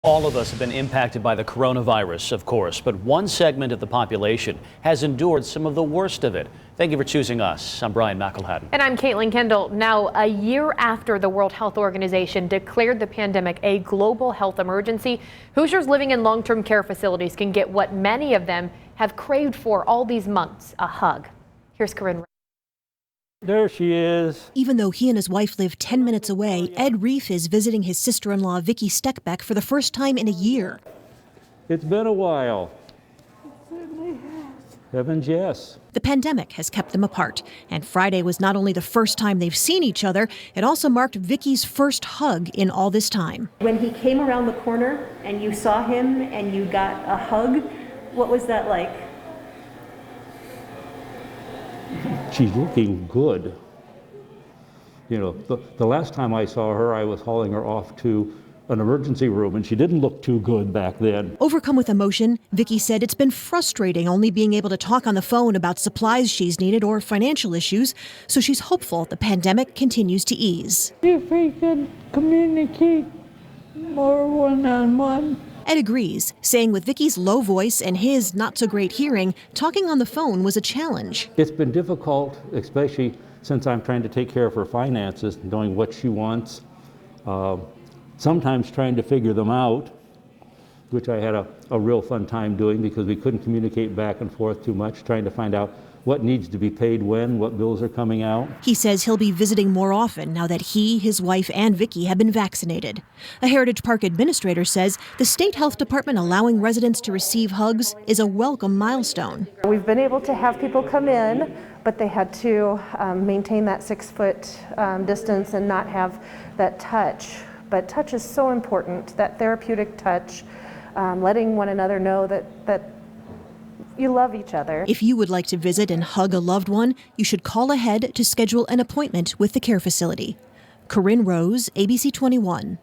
All of us have been impacted by the coronavirus, of course, but one segment of the population has endured some of the worst of it. Thank you for choosing us. I'm Brian McElhatton. And I'm Caitlin Kendall. Now, a year after the World Health Organization declared the pandemic a global health emergency, Hoosiers living in long-term care facilities can get what many of them have craved for all these months, a hug. Here's Corinne. There she is. Even though he and his wife live 10 minutes away, Ed Reef is visiting his sister-in-law, Vicki Steckbeck, for the first time in a year. It's been a while. Heavens, yes. The pandemic has kept them apart, and Friday was not only the first time they've seen each other, it also marked Vicki's first hug in all this time. When he came around the corner and you saw him and you got a hug, what was that like? She's looking good. You know, the last time I saw her, I was hauling her off to an emergency room, and she didn't look too good back then. Overcome with emotion, Vicki said it's been frustrating only being able to talk on the phone about supplies she's needed or financial issues, so she's hopeful the pandemic continues to ease. If we could communicate more one-on-one. Ed agrees, saying with Vicki's low voice and his not-so-great hearing, talking on the phone was a challenge. It's been difficult, especially since I'm trying to take care of her finances, knowing what she wants, sometimes trying to figure them out, which I had a real fun time doing because we couldn't communicate back and forth too much, trying to find out what needs to be paid when, what bills are coming out. He says he'll be visiting more often now that he, his wife, and Vicki have been vaccinated. A Heritage Park administrator says the state health department allowing residents to receive hugs is a welcome milestone. We've been able to have people come in, but they had to maintain that 6-foot distance and not have that touch. But touch is so important, that therapeutic touch, letting one another know that you love each other. If you would like to visit and hug a loved one, you should call ahead to schedule an appointment with the care facility. Corinne Rose, ABC 21.